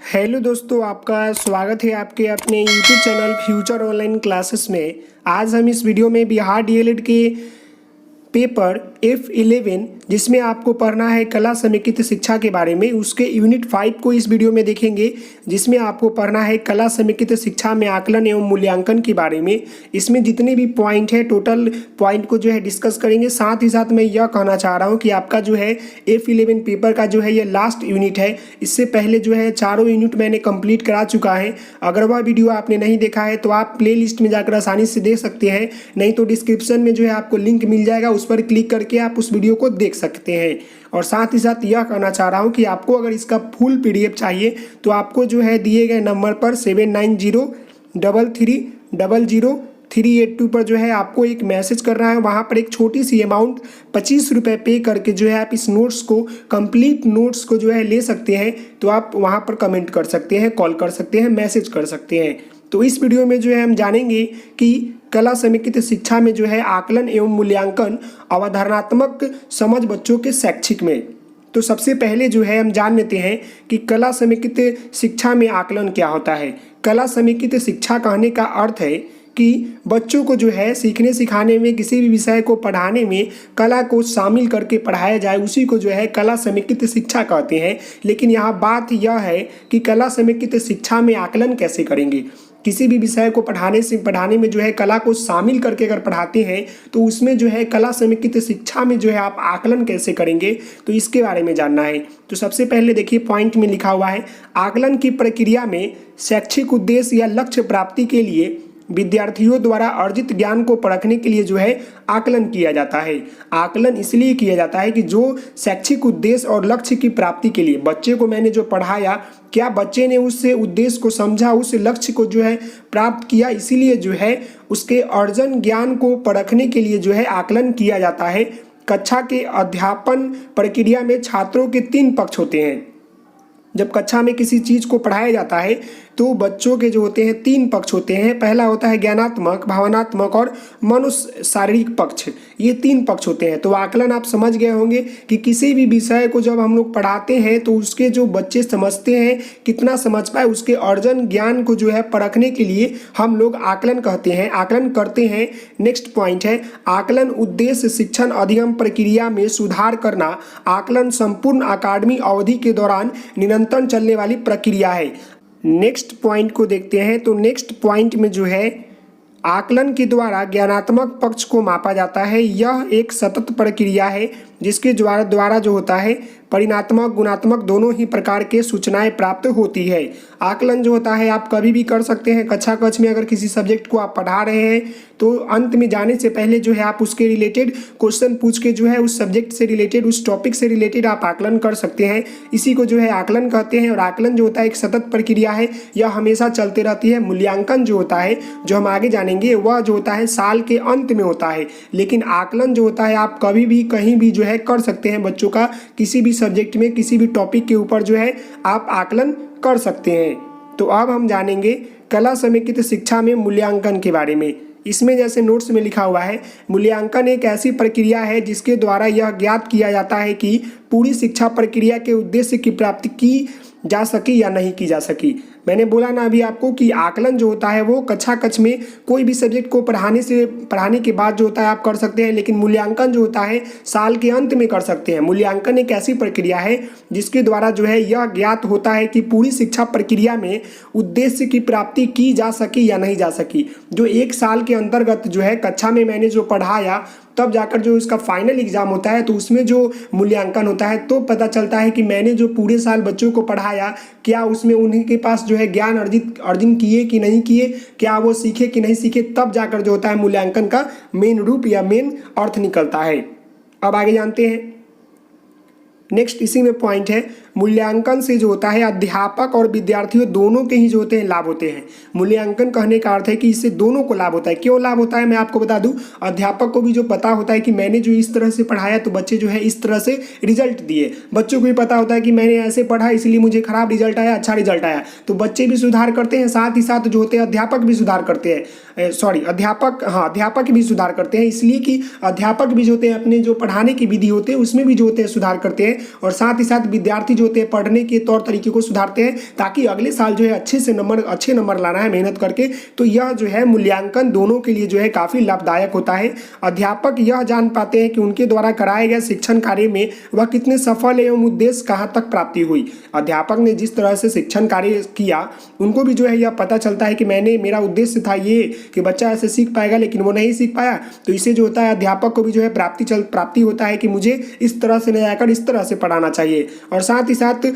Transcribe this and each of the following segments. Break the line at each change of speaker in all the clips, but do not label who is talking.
Hello दोस्तों, आपका स्वागत है आपके अपने YouTube channel future online classes में। आज हम इस वीडियो में बिहार डीएलएड के पेपर F11 जिसमें आपको पढ़ना है कला समेकित शिक्षा के बारे में, उसके यूनिट 5 को इस वीडियो में देखेंगे, जिसमें आपको पढ़ना है कला समेकित शिक्षा में आकलन एवं मूल्यांकन के बारे में। इसमें जितने भी पॉइंट है टोटल पॉइंट को जो है डिस्कस करेंगे। साथ ही साथ मैं यह कहना चाह रहा हूँ कि आपका जो है F11 पेपर का जो है ये लास्ट यूनिट है। इससे पहले जो है चारों यूनिट मैंने कंप्लीट करा चुका है। अगर वह वीडियो आपने नहीं देखा है तो आप प्ले लिस्ट में जाकर आसानी से देख सकते हैं, नहीं तो डिस्क्रिप्शन में जो है आपको लिंक मिल जाएगा, उस पर क्लिक करके आप उस वीडियो को देख सकते हैं। और साथ ही साथ यह कहना चाह रहा हूं कि आपको अगर इसका फुल PDF चाहिए तो आपको जो है दिए गए नंबर पर 7903300382 पर जो है आपको एक मैसेज करना है। वहां पर एक छोटी सी अमाउंट 25 रुपये पे करके जो है आप इस नोट्स को, कंप्लीट नोट्स को जो है ले सकते हैं। तो आप वहां पर कमेंट कर सकते हैं, कॉल कर सकते हैं, मैसेज कर सकते हैं। तो इस वीडियो में जो है हम जानेंगे कि कला समेकित शिक्षा में जो है आकलन एवं मूल्यांकन अवधारणात्मक समझ बच्चों के शैक्षिक में। तो सबसे पहले जो है हम जान लेते हैं कि कला समेकित शिक्षा में आकलन क्या होता है। कला समेकित शिक्षा कहने का अर्थ है कि बच्चों को जो है सीखने सिखाने में, किसी भी विषय को पढ़ाने में कला को शामिल करके पढ़ाया जाए, उसी को जो है कला समेकित शिक्षा कहते हैं। लेकिन यहाँ बात यह है कि कला समेकित शिक्षा में आकलन कैसे करेंगे। किसी भी विषय को पढ़ाने में जो है कला को शामिल करके अगर पढ़ाते हैं तो उसमें जो है कला समेकित शिक्षा में जो है आप आकलन कैसे करेंगे, तो इसके बारे में जानना है। तो सबसे पहले देखिए पॉइंट में लिखा हुआ है, आकलन की प्रक्रिया में शैक्षिक उद्देश्य या लक्ष्य प्राप्ति के लिए विद्यार्थियों द्वारा अर्जित ज्ञान को परखने के लिए जो है आकलन किया जाता है। आकलन इसलिए किया जाता है कि जो शैक्षिक उद्देश्य और लक्ष्य की प्राप्ति के लिए बच्चे को मैंने जो पढ़ाया, क्या बच्चे ने उससे उद्देश्य को समझा, उस लक्ष्य को जो है प्राप्त किया, इसीलिए जो है उसके अर्जन ज्ञान को परखने के लिए जो है आकलन किया जाता है। कक्षा के अध्यापन प्रक्रिया में छात्रों के 3 पक्ष होते हैं। जब कक्षा में किसी चीज़ को पढ़ाया जाता है तो बच्चों के जो होते हैं 3 पक्ष होते हैं। पहला होता है ज्ञानात्मक, भावनात्मक और मनुष्य शारीरिक पक्ष। ये 3 पक्ष होते हैं। तो आकलन आप समझ गए होंगे कि किसी भी विषय को जब हम लोग पढ़ाते हैं तो उसके जो बच्चे समझते हैं, कितना समझ पाए, उसके अर्जन ज्ञान को जो है परखने के लिए हम लोग आकलन कहते हैं, आकलन करते हैं। नेक्स्ट पॉइंट है आकलन उद्देश्य शिक्षण अधिगम प्रक्रिया में सुधार करना। आकलन संपूर्ण अकादमी अवधि के दौरान निरंतर चलने वाली प्रक्रिया है। नेक्स्ट पॉइंट को देखते हैं। तो नेक्स्ट पॉइंट में जो है आकलन के द्वारा ज्ञानात्मक पक्ष को मापा जाता है। यह एक सतत प्रक्रिया है जिसके द्वारा जो होता है परिणात्मक, गुणात्मक दोनों ही प्रकार के सूचनाएं प्राप्त होती है। आकलन जो होता है आप कभी भी कर सकते हैं। कक्षा में अगर किसी सब्जेक्ट को आप पढ़ा रहे हैं तो अंत में जाने से पहले जो है आप उसके रिलेटेड क्वेश्चन पूछ के जो है उस सब्जेक्ट से रिलेटेड, उस टॉपिक से रिलेटेड आप आकलन कर सकते हैं। इसी को जो है आकलन कहते हैं। और आकलन जो होता है एक सतत प्रक्रिया है, यह हमेशा चलती रहती है। मूल्यांकन जो होता है, जो हम आगे जानेंगे, वह जो होता है साल के अंत में होता है। लेकिन आकलन जो होता है आप कभी भी कहीं भी जो है कर सकते हैं। बच्चों का किसी भी सब्जेक्ट में, किसी भी टॉपिक के ऊपर जो है आप आकलन कर सकते हैं। तो अब हम जानेंगे कला समेकित शिक्षा में मूल्यांकन के बारे में। इसमें जैसे नोट्स में लिखा हुआ है, मूल्यांकन एक ऐसी प्रक्रिया है जिसके द्वारा यह ज्ञात किया जाता है कि पूरी शिक्षा प्रक्रिया के उद्देश्य की प्राप्ति की जा सकी या नहीं की जा सकी। मैंने बोला ना अभी आपको कि आकलन जो होता है वो कक्षा में कोई भी सब्जेक्ट को पढ़ाने के बाद जो होता है आप कर सकते हैं। लेकिन मूल्यांकन जो होता है साल के अंत में कर सकते हैं। मूल्यांकन एक ऐसी प्रक्रिया है जिसके द्वारा जो है यह ज्ञात होता है कि पूरी शिक्षा प्रक्रिया में उद्देश्य की प्राप्ति की जा सकी या नहीं जा सकी। जो 1 साल के अंतर्गत जो है कक्षा में मैंने जो पढ़ाया, तब जाकर जो इसका फाइनल एग्जाम होता है तो उसमें जो मूल्यांकन होता है तो पता चलता है कि मैंने जो पूरे साल बच्चों को पढ़ाया, क्या उसमें उन्हीं के पास जो है ज्ञान अर्जन किए कि नहीं किए, क्या वो सीखे कि नहीं सीखे। तब जाकर जो होता है मूल्यांकन का मेन रूप या मेन अर्थ निकलता है। अब आगे जानते हैं। नेक्स्ट इसी में पॉइंट है, मूल्यांकन से जो होता है अध्यापक और विद्यार्थियों दोनों के ही जो होते हैं लाभ होते हैं। मूल्यांकन कहने का अर्थ है कि इससे दोनों को लाभ होता है। क्यों लाभ होता है मैं आपको बता दूं, अध्यापक को भी जो पता होता है कि मैंने जो इस तरह से पढ़ाया तो बच्चे जो है इस तरह से रिजल्ट दिए। बच्चों को भी पता होता है कि मैंने ऐसे पढ़ा इसलिए मुझे खराब रिजल्ट आया, अच्छा रिजल्ट आया। तो बच्चे भी सुधार करते हैं, साथ ही साथ जो होते हैं अध्यापक भी सुधार करते हैं। अध्यापक भी सुधार करते हैं, इसलिए कि अध्यापक भी जो होते हैं अपने जो पढ़ाने की विधि होते हैं उसमें भी जो होते हैं सुधार करते हैं। और साथ ही साथ विद्यार्थी जो होते हैं पढ़ने के तौर तरीके को सुधारते हैं ताकि अगले साल जो है अच्छे नंबर लाना है मेहनत करके। तो यह जो है मूल्यांकन दोनों के लिए जो है काफ़ी लाभदायक होता है। अध्यापक यह जान पाते हैं कि उनके द्वारा कराए गए शिक्षण कार्य में वह कितने सफल एवं उद्देश्य कहाँ तक प्राप्ति हुई। अध्यापक ने जिस तरह से शिक्षण कार्य किया उनको भी जो है यह पता चलता है कि मेरा उद्देश्य था ये कि बच्चा ऐसे सीख पाएगा, लेकिन वो नहीं सीख पाया। तो इससे जो होता है अध्यापक को भी जो है प्राप्ति होता है कि मुझे इस तरह से नहीं आकर इस तरह से पढ़ाना चाहिए। और साथ ही साथ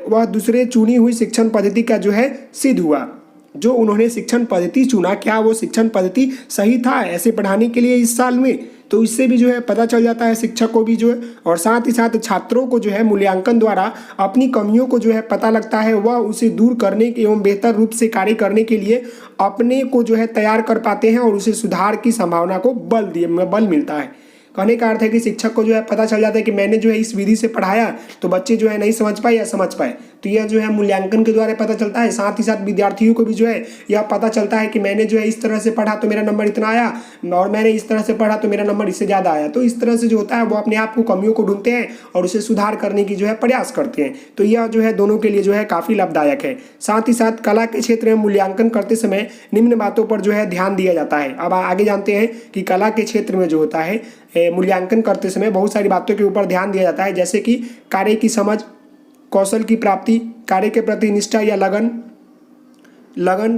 वह दूसरे चुनी हुई शिक्षण पद्धति का जो है सिद्ध हुआ। जो उन्होंने शिक्षण पद्धति चुना, क्या वो शिक्षण पद्धति सही था ऐसे पढ़ाने के लिए इस साल में, तो इससे भी जो है पता चल जाता है शिक्षक को भी जो है। और साथ ही साथ छात्रों को जो है मूल्यांकन द्वारा अपनी कमियों को जो है पता लगता है, वह उसे दूर करने के एवं बेहतर रूप से कार्य करने के लिए अपने को जो है तैयार कर पाते हैं और उसे सुधार की संभावना को बल मिलता है। कहने का अर्थ है कि शिक्षक को जो है पता चल जाता है कि मैंने जो है इस विधि से पढ़ाया तो बच्चे जो है नहीं समझ पाए या समझ पाए, तो यह जो है मूल्यांकन के द्वारा पता चलता है। साथ ही साथ विद्यार्थियों को भी जो है यह पता चलता है कि मैंने जो है इस तरह से पढ़ा तो मेरा नंबर इतना आया और मैंने इस तरह से पढ़ा तो मेरा नंबर इससे ज़्यादा आया। तो इस तरह से जो होता है वो अपने आप को कमियों को ढूंढते हैं और उसे सुधार करने की जो है प्रयास करते हैं। तो यह जो है दोनों के लिए जो है काफ़ी लाभदायक है। साथ ही साथ कला के क्षेत्र में मूल्यांकन करते समय निम्न बातों पर जो है ध्यान दिया जाता है। अब आगे जानते हैं कि कला के क्षेत्र में जो होता है मूल्यांकन करते समय बहुत सारी बातों के ऊपर ध्यान दिया जाता है, जैसे कि कार्य की समझ, कौशल की प्राप्ति, कार्य के प्रति निष्ठा या लगन,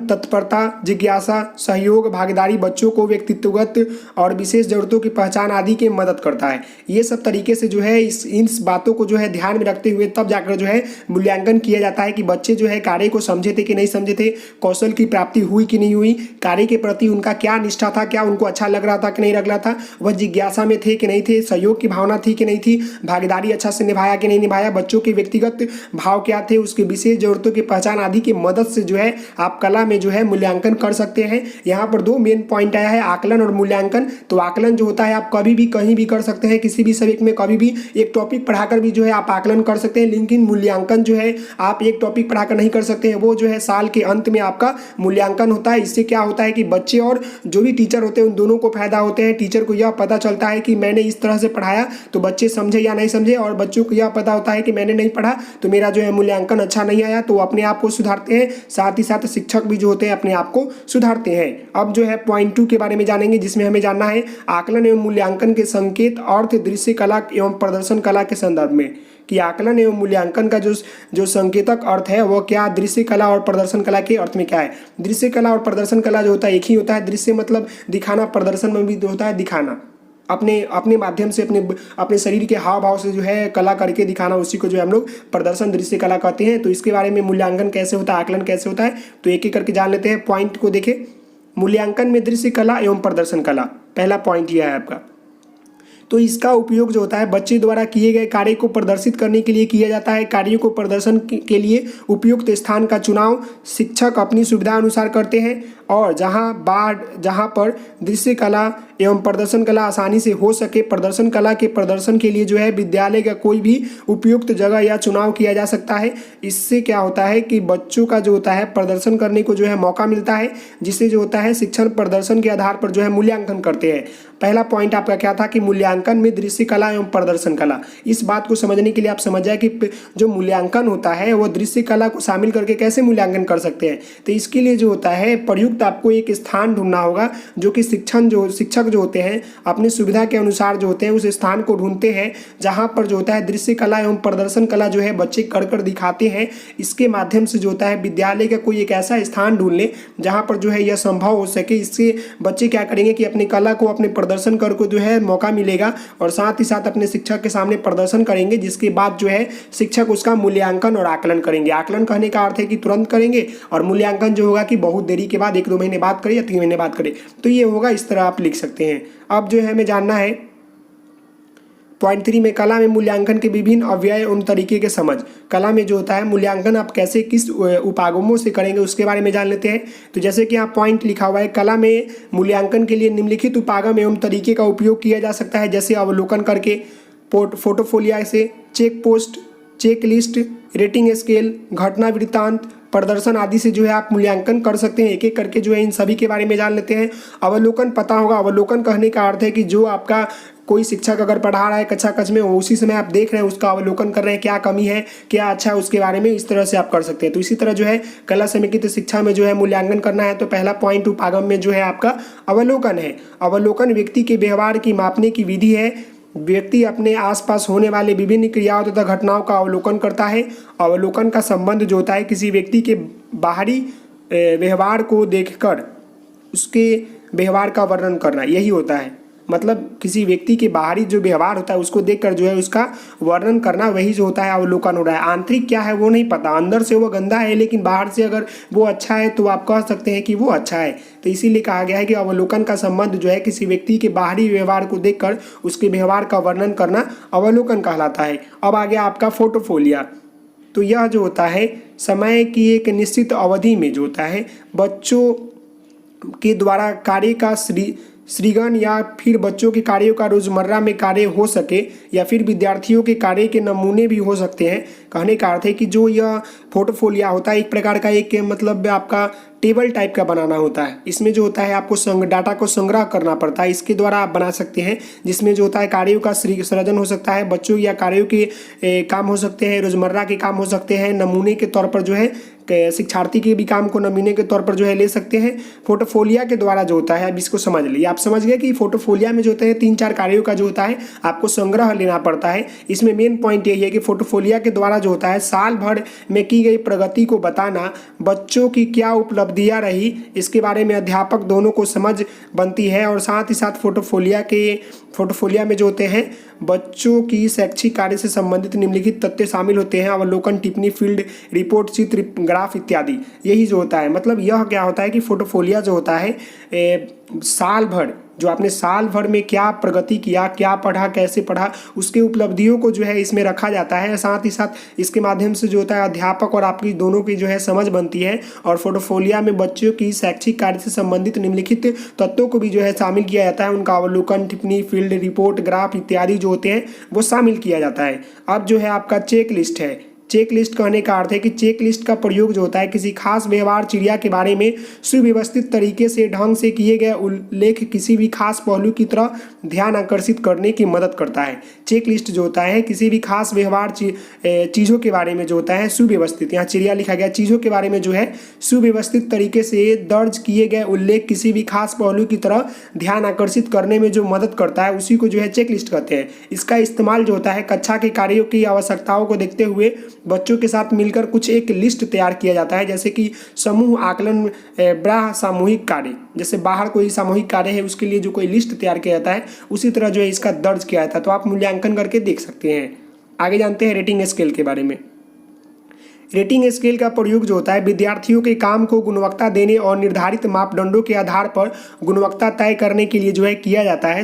तत्परता, जिज्ञासा, सहयोग, भागीदारी, बच्चों को व्यक्तित्वगत और विशेष जरूरतों की पहचान आदि की मदद करता है। ये सब तरीके से जो है इन बातों को जो है ध्यान में रखते हुए तब जाकर जो है मूल्यांकन किया जाता है कि बच्चे जो है कार्य को समझे थे कि नहीं समझे थे, कौशल की प्राप्ति हुई कि नहीं हुई, कार्य के प्रति उनका क्या निष्ठा था, क्या उनको अच्छा लग रहा था कि नहीं लग रहा था, वह जिज्ञासा में थे कि नहीं थे, सहयोग की भावना थी कि नहीं थी, भागीदारी अच्छा से निभाया कि नहीं निभाया, बच्चों के व्यक्तिगत भाव क्या थे, उसके विशेष जरूरतों की पहचान आदि की मदद से जो है आप कला में जो है मूल्यांकन कर सकते हैं। यहाँ पर दो मेन पॉइंट आया है, आकलन और मूल्यांकन। तो आकलन जो होता है आप कभी भी कहीं भी कर सकते हैं, किसी भी सब्जेक्ट में कभी भी एक टॉपिक पढ़ाकर भी जो है आप आकलन कर सकते हैं, लेकिन मूल्यांकन जो है आप एक टॉपिक पढ़ाकर नहीं कर सकते हैं, वो जो है साल के अंत में आपका मूल्यांकन होता है। इससे क्या होता है कि बच्चे और जो भी टीचर होते हैं उन दोनों को फायदा होते हैं। टीचर को यह पता चलता है कि मैंने इस तरह से पढ़ाया तो बच्चे समझे या नहीं समझे, और बच्चों को यह पता होता है कि मैंने नहीं पढ़ा तो मेरा जो है मूल्यांकन अच्छा नहीं आया, तो अपने आप को सुधारते हैं। साथ ही साथ शिक्षक भी जो होते हैं अपने आप को सुधारते हैं। अब जो है पॉइंट 2 के बारे में जानेंगे, जिसमें हमें जानना है आकलन एवं मूल्यांकन के संकेत अर्थ दृश्य कला एवं प्रदर्शन कला के संदर्भ में, कि आकलन एवं मूल्यांकन का जो संकेतक अर्थ है वो क्या, दृश्य कला और प्रदर्शन कला के अर्थ में क्या है। दृश्य कला और प्रदर्शन कला जो होता है एक ही होता है। दृश्य मतलब दिखाना, प्रदर्शन में भी होता है दिखाना, अपने माध्यम से अपने शरीर के हाव भाव से जो है कला करके दिखाना, उसी को जो है हम लोग प्रदर्शन दृश्य कला कहते हैं। तो इसके बारे में मूल्यांकन कैसे होता है, आकलन कैसे होता है, तो एक एक करके जान लेते हैं। पॉइंट को देखें, मूल्यांकन में दृश्य कला एवं प्रदर्शन कला, पहला पॉइंट यह है आपका। तो इसका उपयोग जो होता है बच्चे द्वारा किए गए कार्य को प्रदर्शित करने के लिए किया जाता है। कार्यों को प्रदर्शन के लिए उपयुक्त स्थान का चुनाव शिक्षक अपनी सुविधा अनुसार करते हैं, और जहाँ पर दृश्य कला एवं प्रदर्शन कला आसानी से हो सके, प्रदर्शन कला के प्रदर्शन के लिए जो है विद्यालय का कोई भी उपयुक्त जगह या चुनाव किया जा सकता है। इससे क्या होता है कि बच्चों का जो होता है प्रदर्शन करने को जो है मौका मिलता है, जिससे जो होता है शिक्षण प्रदर्शन के आधार पर जो है मूल्यांकन करते हैं। पहला पॉइंट आपका क्या था कि मूल्यांकन में दृश्य कला एवं प्रदर्शन कला। इस बात को समझने के लिए आप समझ जाए कि जो मूल्यांकन होता है वो दृश्य कला को शामिल करके कैसे मूल्यांकन कर सकते हैं। तो इसके लिए जो होता है प्रयुक्त आपको एक स्थान ढूंढना होगा, जो कि शिक्षक जो होते हैं अपनी सुविधा के अनुसार जो होते हैं उस स्थान को ढूंढते हैं जहां पर जो होता है दृश्य कला एवं प्रदर्शन कला जो है बच्चे कर दिखाते हैं। इसके माध्यम से जो होता है विद्यालय का कोई एक ऐसा स्थान ढूंढ ले जहां पर जो है यह संभव हो सके। इससे बच्चे क्या करेंगे कि अपनी कला को अपने प्रदर्शन कर को जो है मौका मिलेगा, और साथ ही साथ अपने शिक्षक के सामने प्रदर्शन करेंगे, जिसके बाद जो है शिक्षक उसका मूल्यांकन और आकलन करेंगे। आकलन कहने का अर्थ है कि तुरंत करेंगे, और मूल्यांकन जो होगा कि बहुत देरी के बाद 1-2 महीने बाद करें या 3 महीने बाद करें। तो ये होगा, इस तरह आप लिख सकते हैं। अब जो है हमें जानना है पॉइंट 3 में कला में मूल्यांकन के विभिन्न अव्यय एवं तरीके के समझ। कला में जो होता है मूल्यांकन आप कैसे किस उपागमों से करेंगे उसके बारे में जान लेते हैं। तो जैसे कि यहाँ पॉइंट लिखा हुआ है, कला में मूल्यांकन के लिए निम्नलिखित उपागम एवं तरीके का उपयोग किया जा सकता है, जैसे अवलोकन करके, फोटोफोलिया से, check post, check list, rating scale, घटना वृत्तांत, प्रदर्शन आदि से जो है आप मूल्यांकन कर सकते हैं। एक एक करके जो है इन सभी के बारे में जान लेते हैं। अवलोकन पता होगा, अवलोकन कहने का अर्थ है कि जो आपका कोई शिक्षक अगर पढ़ा रहा है कक्षा कक्ष में, उसी समय आप देख रहे हैं, उसका अवलोकन कर रहे हैं, क्या कमी है क्या अच्छा है उसके बारे में, इस तरह से आप कर सकते हैं। तो इसी तरह जो है कला समेकित शिक्षा में जो है मूल्यांकन करना है तो पहला पॉइंट उपागम में जो है आपका अवलोकन है। अवलोकन व्यक्ति के व्यवहार की मापने की विधि है। व्यक्ति अपने आसपास होने वाले विभिन्न क्रियाओं तथा घटनाओं का अवलोकन करता है। अवलोकन का संबंध जो होता है किसी व्यक्ति के बाहरी व्यवहार को देखकर उसके व्यवहार का वर्णन करना, यही होता है। मतलब किसी व्यक्ति के बाहरी जो व्यवहार होता है उसको देखकर जो है उसका वर्णन करना, वही जो होता है अवलोकन हो रहा है। आंतरिक क्या है वो नहीं पता, अंदर से वो गंदा है लेकिन बाहर से अगर वो अच्छा है तो आप कह सकते हैं कि वो अच्छा है। तो इसीलिए कहा गया है कि अवलोकन का संबंध जो है किसी व्यक्ति के बाहरी व्यवहार को देखकर उसके व्यवहार का वर्णन करना अवलोकन कहलाता है। अब आ गया आपका फोटोफोलिया। तो यह जो होता है समय की एक निश्चित अवधि में जो होता है बच्चों के द्वारा कार्य का सृजन या फिर बच्चों के कार्यों का रोजमर्रा में कार्य हो सके या फिर विद्यार्थियों के कार्य के नमूने भी हो सकते हैं। कहने का अर्थ है कि जो यह फोटोफोलिया होता है एक प्रकार का एक मतलब आपका टेबल टाइप का बनाना होता है। इसमें जो होता है आपको डाटा को संग्रह करना पड़ता है, इसके द्वारा आप बना सकते हैं, जिसमें जो होता है कार्यों का सृजन हो सकता है, बच्चों या कार्यों के काम हो सकते हैं, रोजमर्रा के काम हो सकते हैं, नमूने के तौर पर जो है शिक्षार्थी के भी काम को नमूने के तौर पर जो है ले सकते हैं। फोटोफोलिया के द्वारा जो होता है, अब इसको समझ लीजिए, आप समझ गए कि फोटोफोलिया में जो होता है 3-4 कार्यों का जो होता है आपको संग्रह लेना पड़ता है। इसमें मेन पॉइंट यही है कि फोटोफोलिया के द्वारा जो होता है साल भर में की गई प्रगति को बताना, बच्चों की क्या उपलब्धियां रही इसके बारे में अध्यापक दोनों को समझ बनती है। और साथ ही साथ फोटोफोलिया में जो होते हैं बच्चों की शैक्षिक कार्य से संबंधित निम्नलिखित तथ्य शामिल होते हैं: अवलोकन, टिप्पणी, फील्ड रिपोर्ट, चित्र, ग्राफ इत्यादि। यही जो होता है मतलब यह क्या होता है कि फोटोफोलिया जो होता है साल भर जो आपने साल भर में क्या प्रगति किया, क्या पढ़ा, कैसे पढ़ा, उसके उपलब्धियों को जो है इसमें रखा जाता है। साथ ही साथ इसके माध्यम से जो होता है अध्यापक और आपकी दोनों की जो है समझ बनती है। और फोटोफोलिया में बच्चों की शैक्षिक कार्य से संबंधित निम्नलिखित तत्वों को भी जो है शामिल किया जाता है। उनका अवलोकन, टिप्पणी, फील्ड रिपोर्ट, ग्राफ इत्यादि जो होते हैं वो शामिल किया जाता है। अब जो है आपका चेक लिस्ट है। चेक लिस्ट कहने का अर्थ है कि चेक लिस्ट का प्रयोग जो होता है किसी खास व्यवहार चिड़िया के बारे में सुव्यवस्थित तरीके से ढंग से किए गए उल्लेख किसी भी खास पहलू की तरह ध्यान आकर्षित करने की मदद करता है। चेक लिस्ट जो होता है किसी भी खास व्यवहार चीज़ों के बारे में जो होता है सुव्यवस्थित, यहाँ चिड़िया लिखा गया, चीज़ों के बारे में जो है सुव्यवस्थित तरीके से दर्ज किए गए उल्लेख किसी भी खास पहलू की तरह ध्यान आकर्षित करने में जो मदद करता है उसी को जो है चेक लिस्ट कहते हैं। इसका इस्तेमाल जो होता है कक्षा के कार्यों की आवश्यकताओं को देखते हुए बच्चों के साथ मिलकर कुछ एक लिस्ट तैयार किया जाता है, जैसे कि समूह आकलन, बाह्य सामूहिक कार्य, जैसे बाहर कोई सामूहिक कार्य है उसके लिए जो कोई लिस्ट तैयार किया जाता है उसी तरह जो है इसका दर्ज किया जाता है। तो आप मूल्यांकन करके देख सकते हैं। आगे जानते हैं रेटिंग स्केल के बारे में। रेटिंग स्केल का प्रयोग जो होता है विद्यार्थियों के काम को गुणवत्ता देने और निर्धारित मापदंडों के आधार पर गुणवत्ता तय करने के लिए जो है किया जाता है।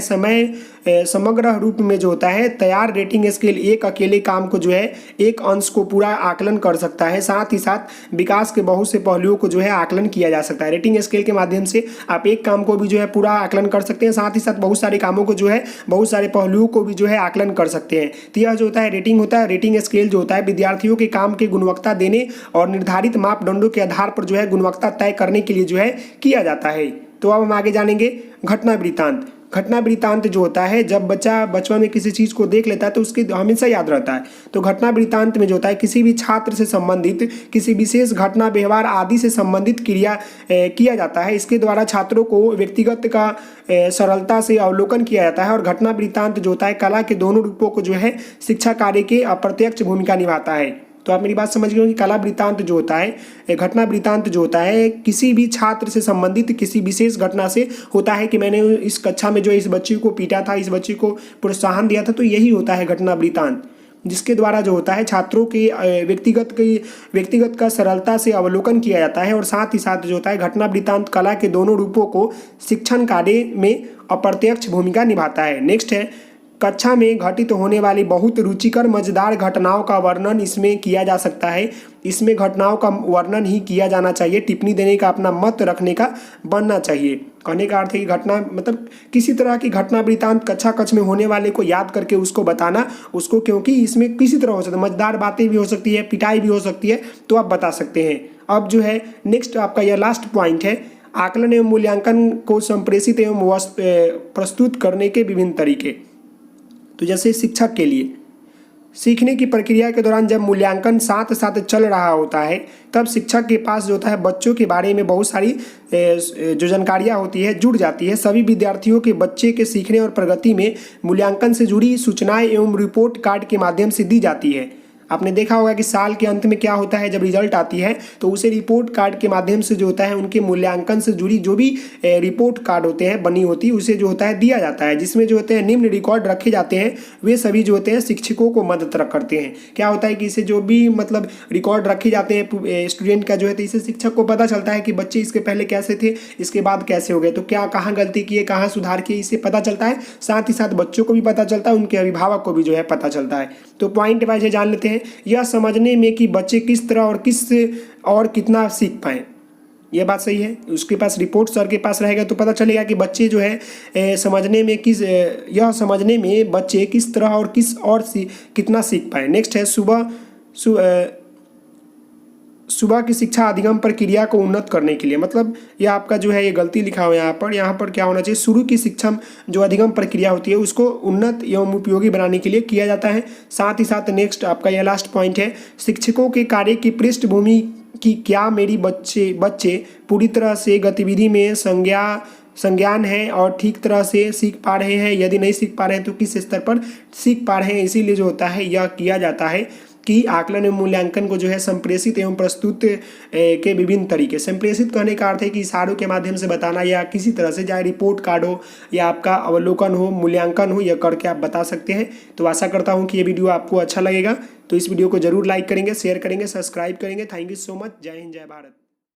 समग्र रूप में जो होता है तैयार रेटिंग स्केल एक अकेले काम को जो है एक अंश को पूरा आकलन कर सकता है। साथ ही साथ विकास के बहुत से पहलुओं को जो है आकलन किया जा सकता है। रेटिंग स्केल के माध्यम से आप एक काम को भी जो है पूरा आकलन कर सकते हैं, साथ ही साथ बहुत सारे कामों को जो है बहुत सारे पहलुओं को भी जो है आकलन कर सकते हैं। तो यह जो होता है रेटिंग होता है। रेटिंग स्केल जो होता है विद्यार्थियों के काम की गुणवत्ता देने और निर्धारित मापदंडों के आधार पर जो है गुणवत्ता तय करने के लिए जो है किया जाता है। तो अब हम आगे जानेंगे घटना वृत्तांत। घटना वृत्तांत जो होता है जब बच्चा बचपन में किसी चीज़ को देख लेता है तो उसके हमेशा याद रहता है। तो घटना वृत्तांत में जो होता है किसी भी छात्र से संबंधित किसी विशेष घटना, व्यवहार आदि से संबंधित क्रिया किया जाता है। इसके द्वारा छात्रों को व्यक्तिगत का सरलता से अवलोकन किया जाता है। और घटना वृत्तांत जो होता है कला के दोनों रूपों को जो है शिक्षा कार्य के अप्रत्यक्ष भूमिका निभाता है। तो आप मेरी बात समझ गए कि कला वृत्तांत जो होता है, घटना वृत्तांत जो होता है किसी भी छात्र से संबंधित किसी विशेष घटना से होता है कि मैंने इस कक्षा में जो इस बच्ची को पीटा था, इस बच्ची को प्रोत्साहन दिया था, तो यही होता है घटना वृत्तांत, जिसके द्वारा जो होता है छात्रों के व्यक्तिगत का सरलता से अवलोकन किया जाता है। और साथ ही साथ जो होता है घटना वृत्तांत कला के दोनों रूपों को शिक्षण कार्य में अप्रत्यक्ष भूमिका निभाता है। नेक्स्ट है कक्षा में घटित होने वाली बहुत रुचिकर मजेदार घटनाओं का वर्णन इसमें किया जा सकता है। इसमें घटनाओं का वर्णन ही किया जाना चाहिए, टिप्पणी देने का, अपना मत रखने का बनना चाहिए। कहने का अर्थ है कि घटना मतलब किसी तरह की घटना वृत्तांत कक्षा कक्ष में होने वाले को याद करके उसको बताना उसको, क्योंकि इसमें किसी तरह हो सकता है, मजेदार बातें भी हो सकती है, पिटाई भी हो सकती है, तो आप बता सकते हैं। अब जो है नेक्स्ट आपका यह लास्ट पॉइंट है, आकलन एवं मूल्यांकन को संप्रेषित एवं प्रस्तुत करने के विभिन्न तरीके। तो जैसे शिक्षक के लिए सीखने की प्रक्रिया के दौरान जब मूल्यांकन साथ साथ चल रहा होता है तब शिक्षक के पास जो होता है बच्चों के बारे में बहुत सारी जो जानकारियाँ होती है जुड़ जाती है। सभी विद्यार्थियों के बच्चे के सीखने और प्रगति में मूल्यांकन से जुड़ी सूचनाएं एवं रिपोर्ट कार्ड के माध्यम से दी जाती है। आपने देखा होगा कि साल के अंत में क्या होता है, जब रिजल्ट आती है तो उसे रिपोर्ट कार्ड के माध्यम से जो होता है उनके मूल्यांकन से जुड़ी जो भी रिपोर्ट कार्ड होते हैं बनी होती उसे जो होता है दिया जाता है, जिसमें जो होते हैं निम्न रिकॉर्ड रखे जाते हैं। वे सभी जो होते हैं शिक्षकों को मदद करते हैं। क्या होता है कि इसे जो भी मतलब रिकॉर्ड रखे जाते हैं स्टूडेंट का जो है, तो इससे शिक्षक को पता चलता है कि बच्चे इसके पहले कैसे थे, इसके बाद कैसे हो गए, तो क्या कहाँ गलती किए, कहाँ सुधार किए, इससे पता चलता है। साथ ही साथ बच्चों को भी पता चलता है, उनके अभिभावक को भी जो है पता चलता है। तो पॉइंट वाइज जान लेते हैं। यह समझने में कि बच्चे किस तरह और किस और कितना सीख पाएँ, यह बात सही है। उसके पास रिपोर्ट सर के पास रहेगा तो पता चलेगा कि बच्चे जो है समझने में यह समझने में बच्चे किस तरह और किस और कितना सीख पाए। नेक्स्ट है सुबह की शिक्षा अधिगम प्रक्रिया को उन्नत करने के लिए, मतलब यह आपका जो है ये गलती लिखा हुआ है यहाँ पर क्या होना चाहिए, शुरू की शिक्षा जो अधिगम प्रक्रिया होती है उसको उन्नत एवं उपयोगी बनाने के लिए किया जाता है। साथ ही साथ नेक्स्ट आपका यह लास्ट पॉइंट है, शिक्षकों के कार्य की पृष्ठभूमि की क्या मेरी बच्चे पूरी तरह से गतिविधि में संज्ञान है और ठीक तरह से सीख पा रहे हैं, यदि नहीं सीख पा रहे हैं तो किस स्तर पर सीख पा रहे हैं। इसीलिए जो होता है यह किया जाता है कि आकलन एवं मूल्यांकन को जो है संप्रेषित एवं प्रस्तुत के विभिन्न तरीके। संप्रेषित कहने का अर्थ है कि इशारों के माध्यम से बताना या किसी तरह से, चाहे रिपोर्ट कार्ड हो या आपका अवलोकन हो, मूल्यांकन हो, यह करके आप बता सकते हैं। तो आशा करता हूँ कि ये वीडियो आपको अच्छा लगेगा। तो इस वीडियो को जरूर लाइक करेंगे, शेयर करेंगे, सब्सक्राइब करेंगे। Thank you so much. जय हिंद, जय भारत।